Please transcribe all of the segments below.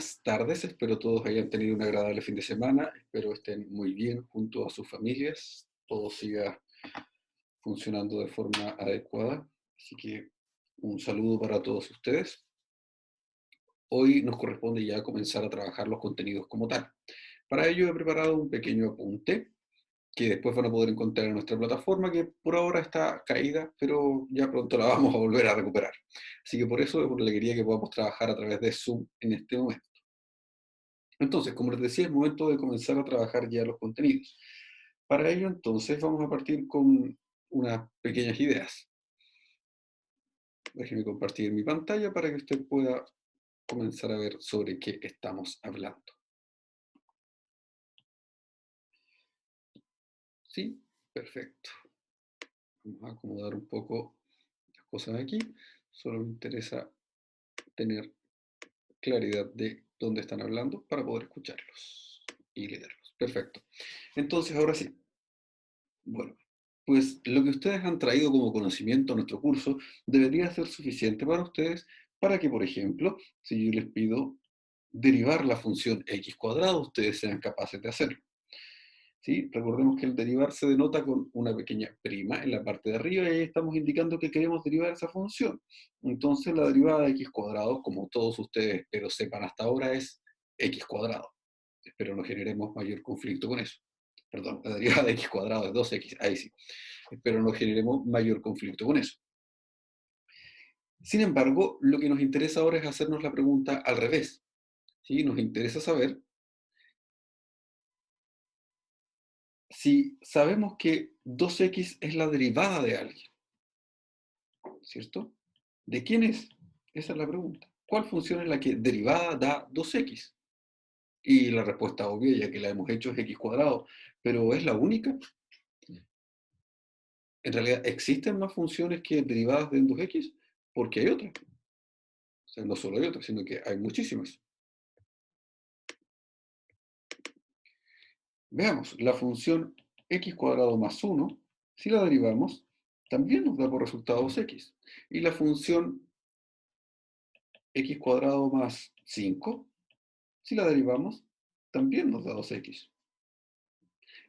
buenas tardes. Espero todos hayan tenido un agradable fin de semana. Espero estén muy bien junto a sus familias. Todo siga funcionando de forma adecuada. Así que un saludo para todos ustedes. Hoy nos corresponde ya comenzar a trabajar los contenidos como tal. Para ello he preparado un pequeño apunte que después van a poder encontrar en nuestra plataforma, que por ahora está caída, pero ya pronto la vamos a volver a recuperar. Así que por eso es una alegría que podamos trabajar a través de Zoom en este momento. Entonces, como les decía, es momento de comenzar a trabajar ya los contenidos. Para ello, entonces, vamos a partir con unas pequeñas ideas. Déjenme compartir mi pantalla para que usted pueda comenzar a ver sobre qué estamos hablando. ¿Sí? Perfecto. Vamos a acomodar un poco las cosas aquí. Solo me interesa tener claridad de dónde están hablando para poder escucharlos y leerlos. Perfecto. Entonces, ahora sí. Bueno, pues lo que ustedes han traído como conocimiento a nuestro curso debería ser suficiente para ustedes para que, por ejemplo, si yo les pido derivar la función x cuadrado, ustedes sean capaces de hacerlo. ¿Sí? Recordemos que el derivar se denota con una pequeña prima en la parte de arriba y ahí estamos indicando que queremos derivar esa función. Entonces la derivada de x cuadrado, como todos ustedes espero sepan hasta ahora, es x cuadrado. Espero no generemos mayor conflicto con eso. Perdón, la derivada de x cuadrado es 2x, ahí sí. Espero no generemos mayor conflicto con eso. Sin embargo, lo que nos interesa ahora es hacernos la pregunta al revés. ¿Sí? Nos interesa saber si sabemos que 2x es la derivada de alguien, ¿cierto? ¿De quién es? Esa es la pregunta. ¿Cuál función es la que derivada da 2x? Y la respuesta obvia, ya que la hemos hecho, es x cuadrado. ¿Pero es la única? En realidad, ¿existen más funciones que derivadas de 2x? Porque hay otras. O sea, no solo hay otras, sino que hay muchísimas. Veamos, la función x cuadrado más 1, si la derivamos, también nos da por resultado 2x. Y la función x cuadrado más 5, si la derivamos, también nos da 2x.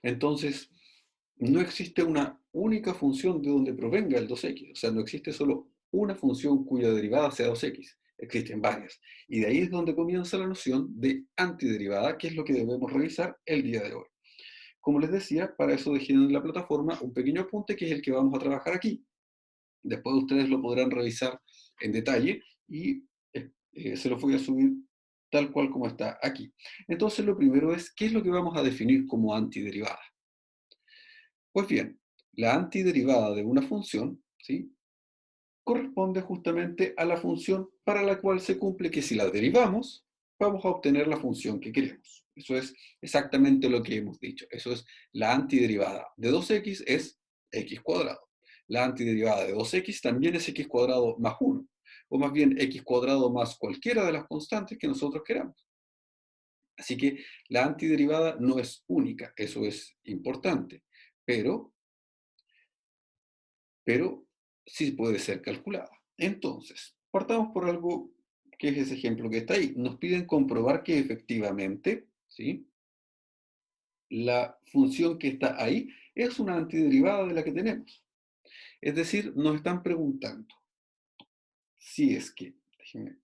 Entonces, no existe una única función de donde provenga el 2x. O sea, no existe solo una función cuya derivada sea 2x. Existen varias. Y de ahí es donde comienza la noción de antiderivada, que es lo que debemos revisar el día de hoy. Como les decía, para eso dejé en la plataforma un pequeño apunte que es el que vamos a trabajar aquí. Después ustedes lo podrán revisar en detalle y se los voy a subir tal cual como está aquí. Entonces lo primero es, ¿qué es lo que vamos a definir como antiderivada? Pues bien, la antiderivada de una función, ¿sí?, corresponde justamente a la función para la cual se cumple que si la derivamos, vamos a obtener la función que queremos. Eso es exactamente lo que hemos dicho. Eso es la antiderivada de 2x es x cuadrado. La antiderivada de 2x también es x cuadrado más 1, o más bien x cuadrado más cualquiera de las constantes que nosotros queramos. Así que la antiderivada no es única, eso es importante, pero sí puede ser calculada. Entonces, partamos por algo que es ese ejemplo que está ahí. Nos piden comprobar que efectivamente, ¿sí?, la función que está ahí es una antiderivada de la que tenemos. Es decir, nos están preguntando si es que, déjenme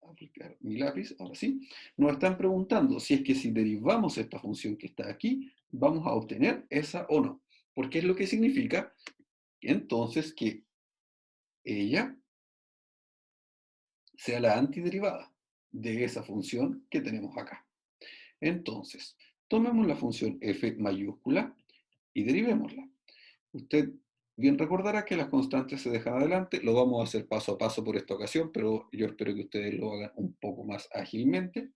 aplicar mi lápiz, ahora sí, nos están preguntando si es que si derivamos esta función que está aquí, vamos a obtener esa o no. Porque es lo que significa entonces que ella sea la antiderivada de esa función que tenemos acá. Entonces, tomemos la función f mayúscula y derivémosla. Usted bien recordará que las constantes se dejan adelante, lo vamos a hacer paso a paso por esta ocasión, pero yo espero que ustedes lo hagan un poco más ágilmente.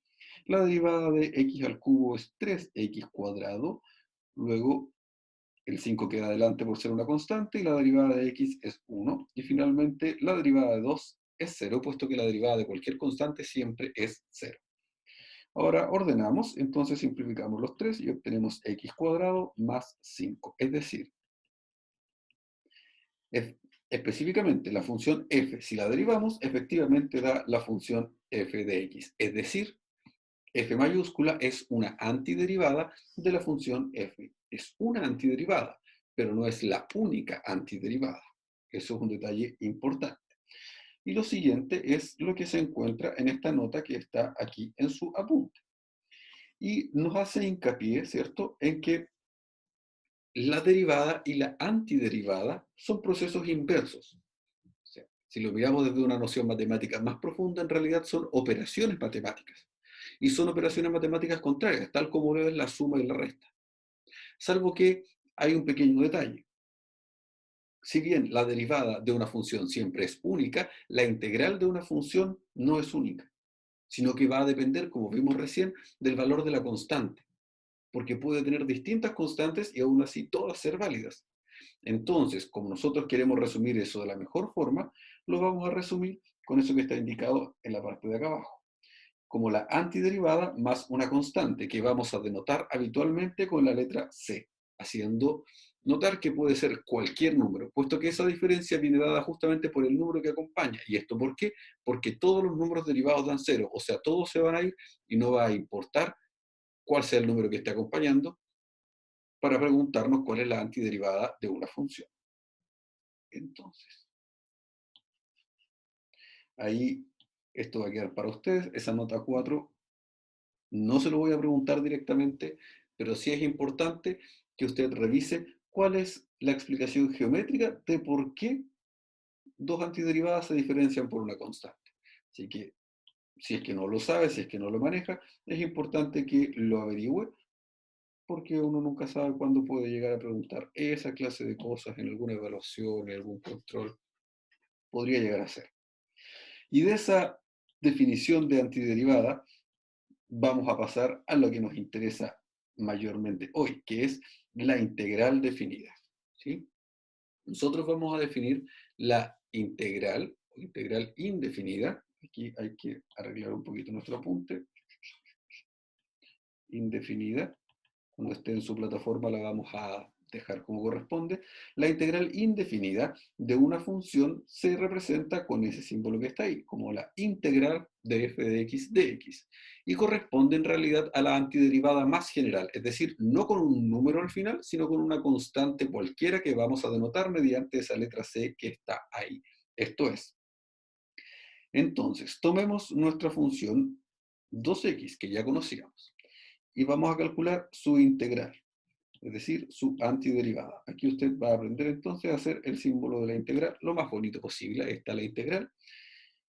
La derivada de x al cubo es 3x cuadrado, luego el 5 queda adelante por ser una constante y la derivada de x es 1. Y finalmente la derivada de 2 es 0, puesto que la derivada de cualquier constante siempre es 0. Ahora ordenamos, entonces simplificamos los 3 y obtenemos x cuadrado más 5. Es decir, específicamente la función f, si la derivamos, efectivamente da la función f de x. Es decir, f mayúscula es una antiderivada de la función f. Es una antiderivada, pero no es la única antiderivada. Eso es un detalle importante. Y lo siguiente es lo que se encuentra en esta nota que está aquí en su apunte. Y nos hace hincapié, ¿cierto?, en que la derivada y la antiderivada son procesos inversos. O sea, si lo miramos desde una noción matemática más profunda, en realidad son operaciones matemáticas. Y son operaciones matemáticas contrarias, tal como lo es la suma y la resta. Salvo que hay un pequeño detalle. Si bien la derivada de una función siempre es única, la integral de una función no es única, sino que va a depender, como vimos recién, del valor de la constante, porque puede tener distintas constantes y aún así todas ser válidas. Entonces, como nosotros queremos resumir eso de la mejor forma, lo vamos a resumir con eso que está indicado en la parte de acá abajo, como la antiderivada más una constante que vamos a denotar habitualmente con la letra C, haciendo notar que puede ser cualquier número, puesto que esa diferencia viene dada justamente por el número que acompaña. ¿Y esto por qué? Porque todos los números derivados dan cero, o sea, todos se van a ir y no va a importar cuál sea el número que esté acompañando para preguntarnos cuál es la antiderivada de una función. Entonces, ahí esto va a quedar para ustedes, esa nota 4 no se lo voy a preguntar directamente, pero sí es importante que usted revise cuál es la explicación geométrica de por qué dos antiderivadas se diferencian por una constante. Así que, si es que no lo sabe, si es que no lo maneja, es importante que lo averigüe, porque uno nunca sabe cuándo puede llegar a preguntar esa clase de cosas en alguna evaluación, en algún control. Podría llegar a ser. Y de esa definición de antiderivada, vamos a pasar a lo que nos interesa mayormente hoy, que es la integral definida. ¿Sí? Nosotros vamos a definir la integral o integral indefinida. Aquí hay que arreglar un poquito nuestro apunte. Indefinida. Cuando esté en su plataforma la vamos a dejar como corresponde. La integral indefinida de una función se representa con ese símbolo que está ahí, como la integral de f de x dx. Y corresponde en realidad a la antiderivada más general, es decir, no con un número al final, sino con una constante cualquiera que vamos a denotar mediante esa letra c que está ahí. Esto es. Entonces, tomemos nuestra función 2x, que ya conocíamos, y vamos a calcular su integral, es decir, su antiderivada. Aquí usted va a aprender entonces a hacer el símbolo de la integral lo más bonito posible. Ahí está la integral.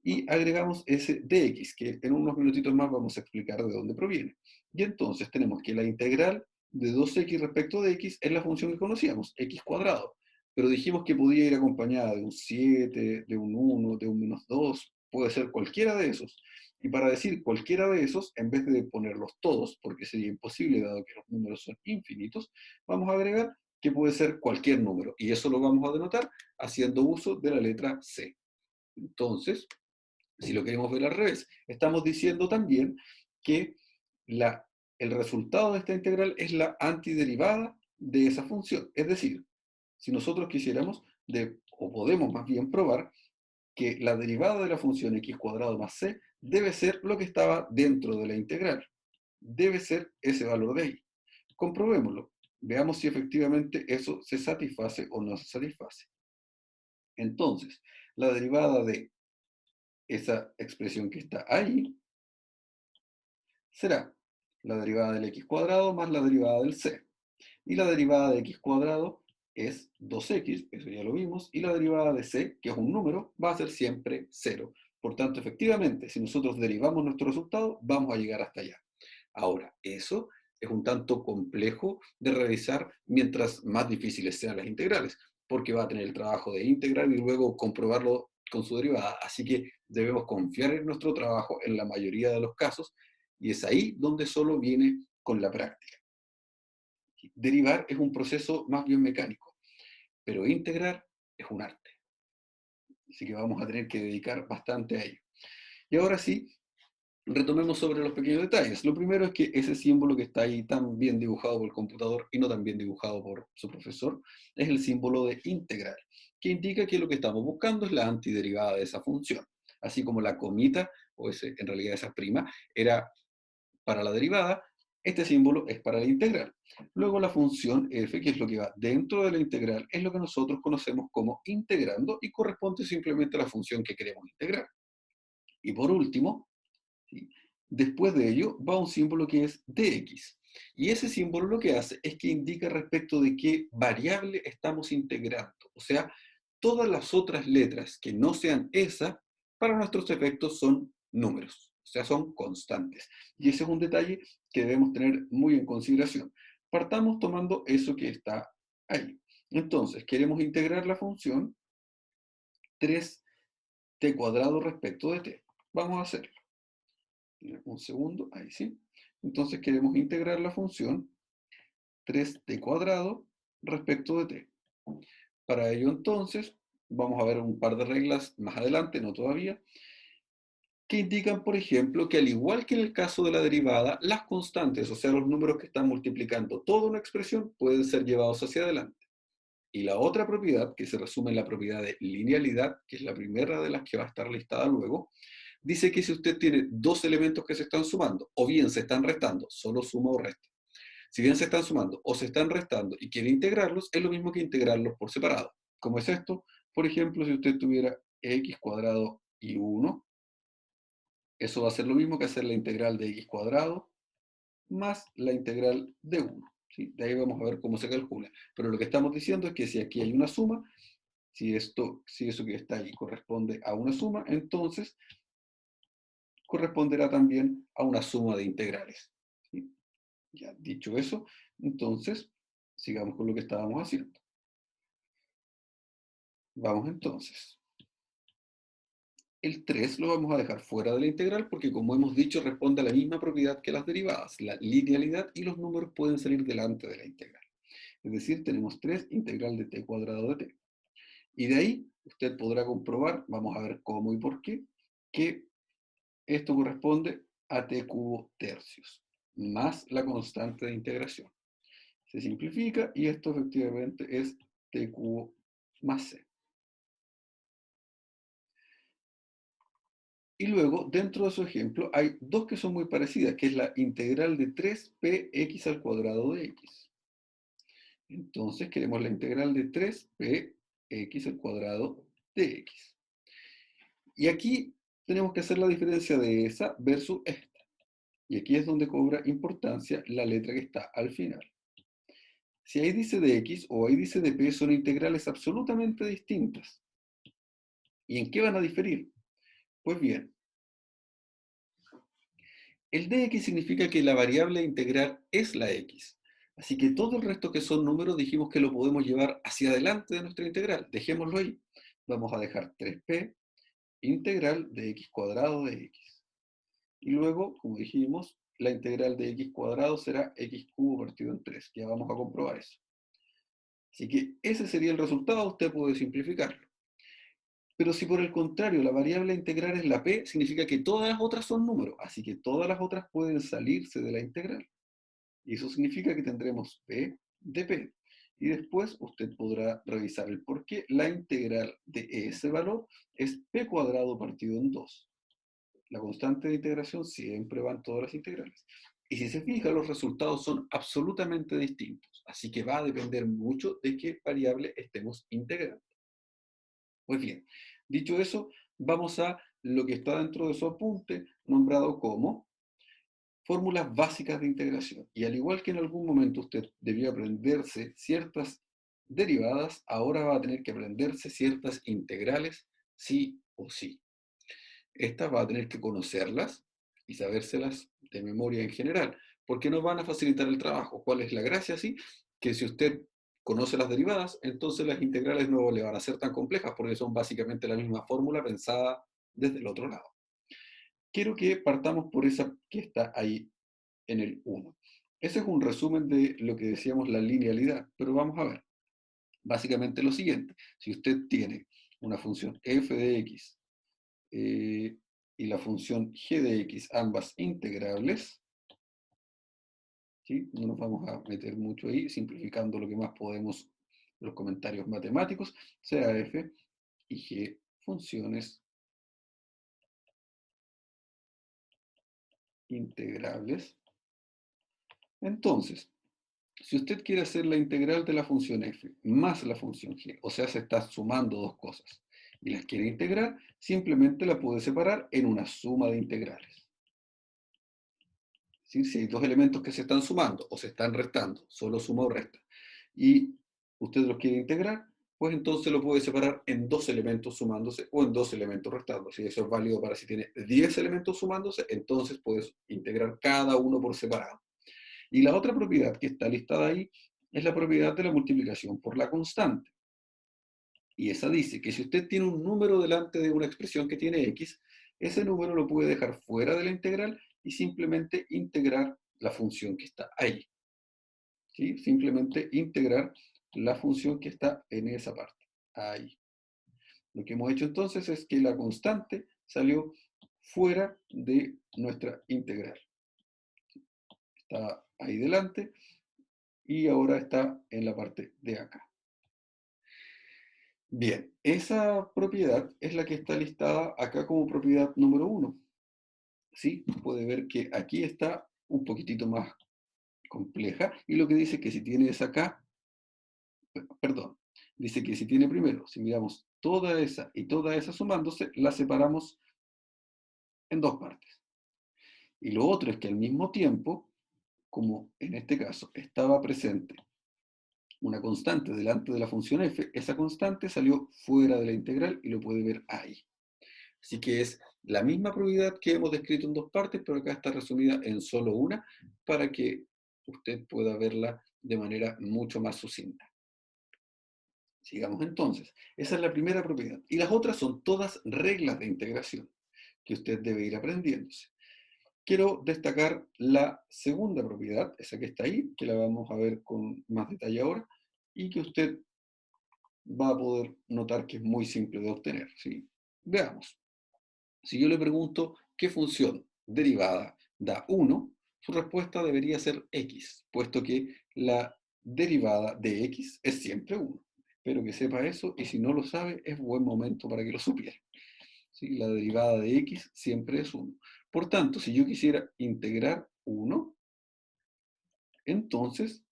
Y agregamos ese dx, que en unos minutitos más vamos a explicar de dónde proviene. Y entonces tenemos que la integral de 2x respecto de x es la función que conocíamos, x cuadrado. Pero dijimos que podía ir acompañada de un 7, de un 1, de un -2, puede ser cualquiera de esos. Y para decir cualquiera de esos, en vez de ponerlos todos, porque sería imposible dado que los números son infinitos, vamos a agregar que puede ser cualquier número. Y eso lo vamos a denotar haciendo uso de la letra C. Entonces, si lo queremos ver al revés, estamos diciendo también que el resultado de esta integral es la antiderivada de esa función. Es decir, si nosotros quisiéramos, o podemos más bien probar, que la derivada de la función x cuadrado más c debe ser lo que estaba dentro de la integral. Debe ser ese valor de ahí. Comprobémoslo. Veamos si efectivamente eso se satisface o no se satisface. Entonces, la derivada de esa expresión que está ahí será la derivada del x cuadrado más la derivada del c. Y la derivada de x cuadrado es 2x, eso ya lo vimos, y la derivada de c, que es un número, va a ser siempre 0. Por tanto, efectivamente, si nosotros derivamos nuestro resultado, vamos a llegar hasta allá. Ahora, eso es un tanto complejo de realizar mientras más difíciles sean las integrales, porque va a tener el trabajo de integrar y luego comprobarlo con su derivada. Así que debemos confiar en nuestro trabajo en la mayoría de los casos, y es ahí donde solo viene con la práctica. Derivar es un proceso más bien mecánico, pero integrar es un arte. Así que vamos a tener que dedicar bastante a ello. Y ahora sí, retomemos sobre los pequeños detalles. Lo primero es que ese símbolo que está ahí tan bien dibujado por el computador y no tan bien dibujado por su profesor, es el símbolo de integral, que indica que lo que estamos buscando es la antiderivada de esa función. Así como la comita, o ese, en realidad esa prima, era para la derivada, este símbolo es para la integral. Luego la función f, que es lo que va dentro de la integral, es lo que nosotros conocemos como integrando y corresponde simplemente a la función que queremos integrar. Y por último, ¿sí? Después de ello va un símbolo que es dx. Y ese símbolo lo que hace es que indica respecto de qué variable estamos integrando. O sea, todas las otras letras que no sean esa, para nuestros efectos son números. O sea, son constantes. Y ese es un detalle que debemos tener muy en consideración. Partamos tomando eso que está ahí. Entonces, queremos integrar la función 3t cuadrado respecto de t. Vamos a hacerlo. Un segundo, ahí sí. Entonces queremos integrar la función 3t cuadrado respecto de t. Para ello entonces, vamos a ver un par de reglas más adelante, no todavía, que indican, por ejemplo, que al igual que en el caso de la derivada, las constantes, o sea, los números que están multiplicando toda una expresión, pueden ser llevados hacia adelante. Y la otra propiedad, que se resume en la propiedad de linealidad, que es la primera de las que va a estar listada luego, dice que si usted tiene dos elementos que se están sumando, o bien se están restando, solo suma o resta. Si bien se están sumando o se están restando y quiere integrarlos, es lo mismo que integrarlos por separado. ¿Cómo es esto? Por ejemplo, si usted tuviera x cuadrado y 1, eso va a ser lo mismo que hacer la integral de x cuadrado más la integral de 1. ¿Sí? De ahí vamos a ver cómo se calcula. Pero lo que estamos diciendo es que si aquí hay una suma, si eso que está ahí corresponde a una suma, entonces corresponderá también a una suma de integrales. ¿Sí? Ya dicho eso, entonces, sigamos con lo que estábamos haciendo. Vamos entonces. El 3 lo vamos a dejar fuera de la integral porque, como hemos dicho, responde a la misma propiedad que las derivadas, la linealidad, y los números pueden salir delante de la integral. Es decir, tenemos 3 integral de t cuadrado de t. Y de ahí usted podrá comprobar, vamos a ver cómo y por qué, que esto corresponde a t cubo tercios, más la constante de integración. Se simplifica y esto efectivamente es t cubo más c. Y luego, dentro de su ejemplo, hay dos que son muy parecidas, que es la integral de 3px al cuadrado de x. Entonces queremos la integral de 3px al cuadrado de x. Y aquí tenemos que hacer la diferencia de esa versus esta. Y aquí es donde cobra importancia la letra que está al final. Si ahí dice de x o ahí dice de p, son integrales absolutamente distintas. ¿Y en qué van a diferir? Pues bien, el dx significa que la variable a integrar es la x. Así que todo el resto que son números dijimos que lo podemos llevar hacia adelante de nuestra integral. Dejémoslo ahí. Vamos a dejar 3p integral de x cuadrado de x. Y luego, como dijimos, la integral de x cuadrado será x cubo partido en 3. Ya vamos a comprobar eso. Así que ese sería el resultado, usted puede simplificarlo. Pero si por el contrario la variable a integrar es la p, significa que todas las otras son números, así que todas las otras pueden salirse de la integral. Y eso significa que tendremos p de p. Y después usted podrá revisar el por qué la integral de ese valor es p cuadrado partido en 2. La constante de integración siempre va en todas las integrales. Y si se fija, los resultados son absolutamente distintos. Así que va a depender mucho de qué variable estemos integrando. Pues bien, dicho eso, vamos a lo que está dentro de su apunte, nombrado como fórmulas básicas de integración. Y al igual que en algún momento usted debió aprenderse ciertas derivadas, ahora va a tener que aprenderse ciertas integrales sí o sí. Estas va a tener que conocerlas y sabérselas de memoria en general, porque nos van a facilitar el trabajo. ¿Cuál es la gracia? Sí, que si usted conoce las derivadas, entonces las integrales no le van a ser tan complejas, porque son básicamente la misma fórmula pensada desde el otro lado. Quiero que partamos por esa que está ahí en el 1. Ese es un resumen de lo que decíamos la linealidad, pero vamos a ver. Básicamente lo siguiente, si usted tiene una función f de x y la función g de x, ambas integrables, ¿sí? No nos vamos a meter mucho ahí, simplificando lo que más podemos los comentarios matemáticos, sea f y g funciones integrables. Entonces, si usted quiere hacer la integral de la función f más la función g, o sea, se está sumando dos cosas, y las quiere integrar, simplemente la puede separar en una suma de integrales. ¿Sí? Si hay dos elementos que se están sumando o se están restando, solo suma o resta, y usted los quiere integrar, pues entonces lo puede separar en dos elementos sumándose o en dos elementos restándose. Y eso es válido para si tiene 10 elementos sumándose, entonces puedes integrar cada uno por separado. Y la otra propiedad que está listada ahí es la propiedad de la multiplicación por la constante. Y esa dice que si usted tiene un número delante de una expresión que tiene x, ese número lo puede dejar fuera de la integral y simplemente integrar la función que está ahí. ¿Sí? Simplemente integrar la función que está en esa parte, ahí. Lo que hemos hecho entonces es que la constante salió fuera de nuestra integral. Está ahí delante y ahora está en la parte de acá. Bien, esa propiedad es la que está listada acá como propiedad número 1. ¿Sí? Puede ver que aquí está un poquitito más compleja y lo que dice que si tienes acá, perdón, dice que si tiene primero, si miramos toda esa y toda esa sumándose, la separamos en dos partes. Y lo otro es que al mismo tiempo, como en este caso estaba presente una constante delante de la función f, esa constante salió fuera de la integral y lo puede ver ahí. Así que es la misma propiedad que hemos descrito en dos partes, pero acá está resumida en solo una, para que usted pueda verla de manera mucho más sucinta. Sigamos entonces. Esa es la primera propiedad. Y las otras son todas reglas de integración que usted debe ir aprendiéndose. Quiero destacar la segunda propiedad, esa que está ahí, que la vamos a ver con más detalle ahora, y que usted va a poder notar que es muy simple de obtener. ¿Sí? Veamos. Si yo le pregunto qué función derivada da 1, su respuesta debería ser x, puesto que la derivada de x es siempre 1. Espero que sepa eso, y si no lo sabe, es buen momento para que lo supiera. ¿Sí? La derivada de x siempre es 1. Por tanto, si yo quisiera integrar 1, entonces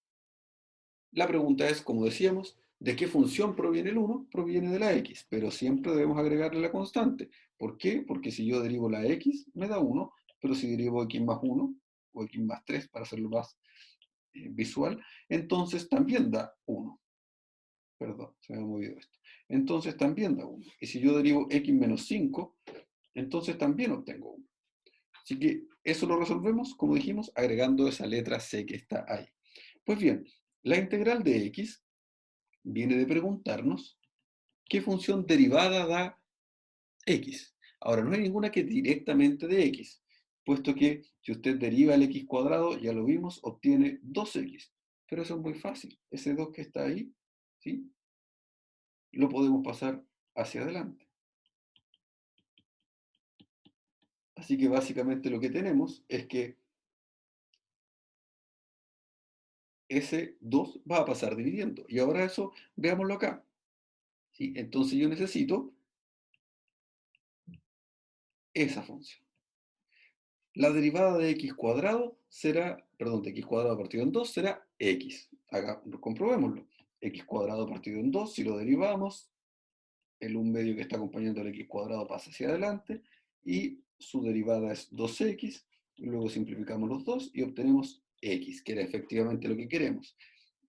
la pregunta es, como decíamos, ¿de qué función proviene el 1? Proviene de la x, pero siempre debemos agregarle la constante. ¿Por qué? Porque si yo derivo la x, me da 1, pero si derivo x más 1, o x más 3, para hacerlo más visual, entonces también da 1. Perdón, se me ha movido esto. Entonces también da 1. Y si yo derivo x menos 5, entonces también obtengo 1. Así que eso lo resolvemos, como dijimos, agregando esa letra c que está ahí. Pues bien, la integral de x viene de preguntarnos qué función derivada da x. Ahora, no hay ninguna que directamente de x, puesto que si usted deriva el x cuadrado, ya lo vimos, obtiene 2x. Pero eso es muy fácil. Ese 2 que está ahí, ¿sí? Lo podemos pasar hacia adelante. Así que básicamente lo que tenemos es que ese 2 va a pasar dividiendo. Y ahora eso, veámoslo acá. ¿Sí? Entonces yo necesito esa función. La derivada de x cuadrado será, perdón, de x cuadrado partido en 2 será x. Acá comprobémoslo. X cuadrado partido en 2, si lo derivamos, el 1 medio que está acompañando al x cuadrado pasa hacia adelante y su derivada es 2x. Luego simplificamos los dos y obtenemos x, que era efectivamente lo que queremos.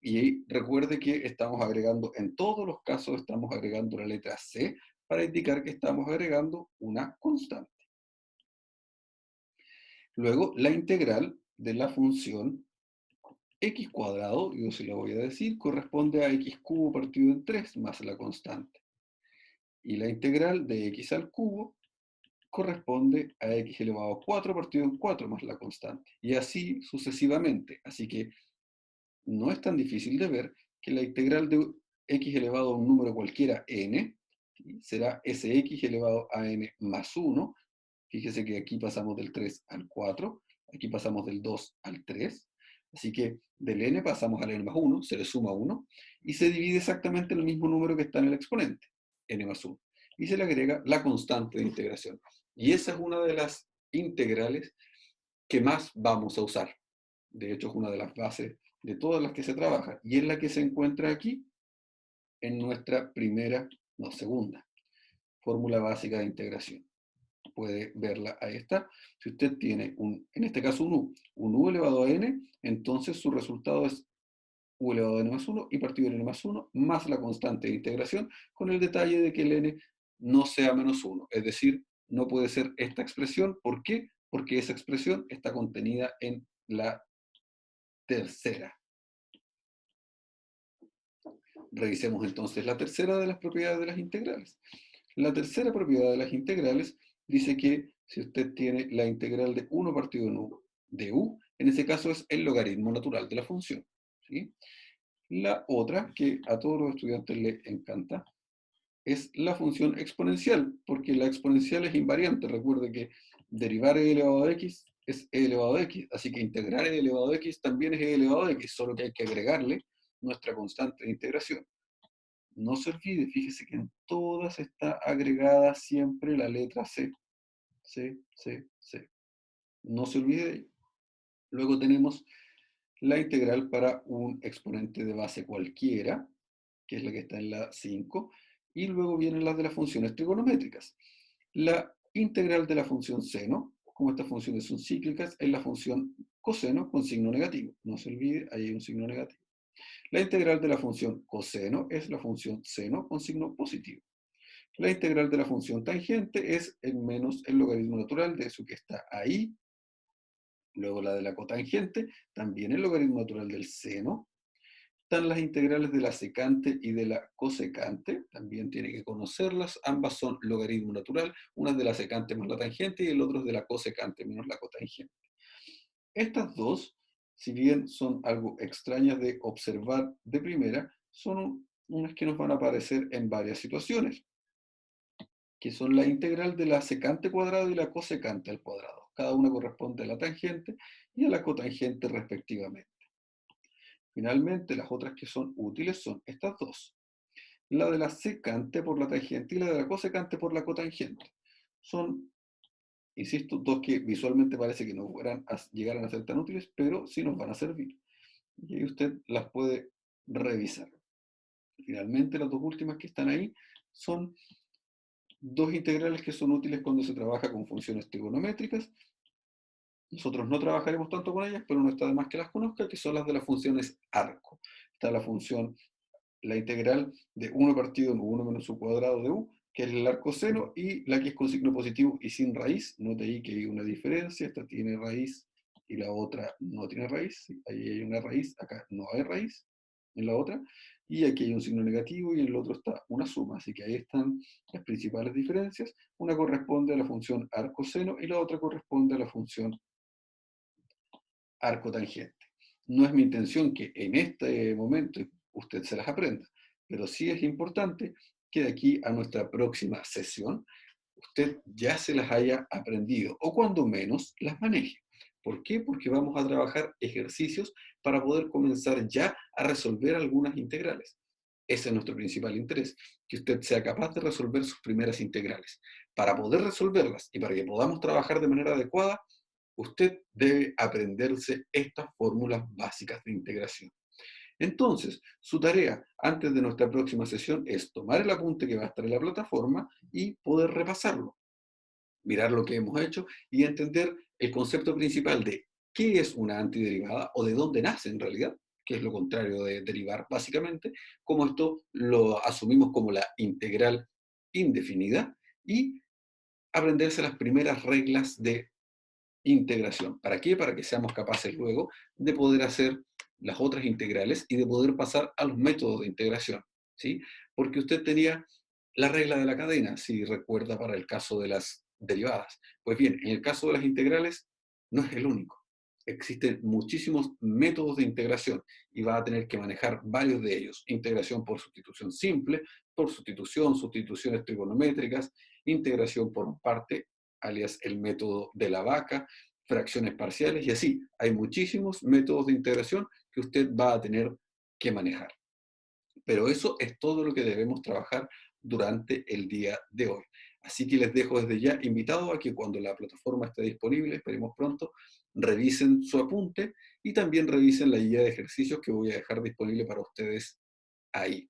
Y recuerde que estamos agregando, en todos los casos estamos agregando la letra c para indicar que estamos agregando una constante. Luego, la integral de la función x cuadrado, yo se lo voy a decir, corresponde a x cubo partido en 3 más la constante. Y la integral de x al cubo corresponde a x elevado a 4 partido en 4 más la constante. Y así sucesivamente. Así que no es tan difícil de ver que la integral de x elevado a un número cualquiera n será sx elevado a n más 1. Fíjese que aquí pasamos del 3 al 4, aquí pasamos del 2 al 3, así que del n pasamos al n más 1, se le suma 1, y se divide exactamente el mismo número que está en el exponente, n más 1, y se le agrega la constante de integración. Y esa es una de las integrales que más vamos a usar. De hecho, es una de las bases de todas las que se trabaja, y es la que se encuentra aquí en nuestra primera, no, segunda, fórmula básica de integración. Puede verla, ahí está. Si usted tiene, en este caso un u elevado a n, entonces su resultado es u elevado a n más 1 y partido de n más 1 más la constante de integración, con el detalle de que el n no sea menos 1. Es decir, no puede ser esta expresión. ¿Por qué? Porque esa expresión está contenida en la tercera. Revisemos entonces la tercera de las propiedades de las integrales. La tercera propiedad de las integrales dice que si usted tiene la integral de 1 partido en u de u, en ese caso es el logaritmo natural de la función, ¿sí? La otra, que a todos los estudiantes les encanta, es la función exponencial, porque la exponencial es invariante. Recuerde que derivar e elevado a x es e elevado a x, así que integrar e elevado a x también es e elevado a x, solo que hay que agregarle nuestra constante de integración. No se olvide, fíjese que en todas está agregada siempre la letra C. C, C, C. No se olvide de ello. Luego tenemos la integral para un exponente de base cualquiera, que es la que está en la 5, y luego vienen las de las funciones trigonométricas. La integral de la función seno, como estas funciones son cíclicas, es la función coseno con signo negativo. No se olvide, ahí hay un signo negativo. La integral de la función coseno es la función seno con signo positivo. La integral de la función tangente es el menos el logaritmo natural de eso que está ahí. Luego la de la cotangente, también el logaritmo natural del seno. Están las integrales de la secante y de la cosecante, también tiene que conocerlas. Ambas son logaritmo natural, una es de la secante más la tangente y el otro es de la cosecante menos la cotangente. Estas dos, si bien son algo extrañas de observar de primera, son unas que nos van a aparecer en varias situaciones, que son la integral de la secante cuadrada y la cosecante al cuadrado. Cada una corresponde a la tangente y a la cotangente respectivamente. Finalmente, las otras que son útiles son estas dos. La de la secante por la tangente y la de la cosecante por la cotangente. Son, insisto, dos que visualmente parece que no llegaran a ser tan útiles, pero sí nos van a servir. Y ahí usted las puede revisar. Finalmente, las dos últimas que están ahí son dos integrales que son útiles cuando se trabaja con funciones trigonométricas. Nosotros no trabajaremos tanto con ellas, pero no está de más que las conozca, que son las de las funciones arco. Está la función, la integral de 1 partido en 1 menos u cuadrado de u, que es el arco seno, y la que es con signo positivo y sin raíz. Note ahí que hay una diferencia, esta tiene raíz y la otra no tiene raíz. Ahí hay una raíz, acá no hay raíz en la otra, y aquí hay un signo negativo y en el otro está una suma, así que ahí están las principales diferencias. Una corresponde a la función arco seno y la otra corresponde a la función arco tangente. No es mi intención que en este momento usted se las aprenda, pero sí es importante que de aquí a nuestra próxima sesión usted ya se las haya aprendido, o cuando menos las maneje. ¿Por qué? Porque vamos a trabajar ejercicios para poder comenzar ya a resolver algunas integrales. Ese es nuestro principal interés, que usted sea capaz de resolver sus primeras integrales. Para poder resolverlas y para que podamos trabajar de manera adecuada, usted debe aprenderse estas fórmulas básicas de integración. Entonces, su tarea antes de nuestra próxima sesión es tomar el apunte que va a estar en la plataforma y poder repasarlo, mirar lo que hemos hecho y entender el concepto principal de qué es una antiderivada o de dónde nace en realidad, que es lo contrario de derivar básicamente, cómo esto lo asumimos como la integral indefinida y aprenderse las primeras reglas de integración. ¿Para qué? Para que seamos capaces luego de poder hacer las otras integrales y de poder pasar a los métodos de integración, ¿sí? Porque usted tenía la regla de la cadena, si recuerda, para el caso de las derivadas. Pues bien, en el caso de las integrales no es el único. Existen muchísimos métodos de integración y va a tener que manejar varios de ellos. Integración por sustitución simple, por sustitución, sustituciones trigonométricas, integración por parte, alias el método de la vaca, fracciones parciales y así. Hay muchísimos métodos de integración que usted va a tener que manejar. Pero eso es todo lo que debemos trabajar durante el día de hoy. Así que les dejo desde ya invitados a que cuando la plataforma esté disponible, esperemos pronto, revisen su apunte y también revisen la guía de ejercicios que voy a dejar disponible para ustedes ahí.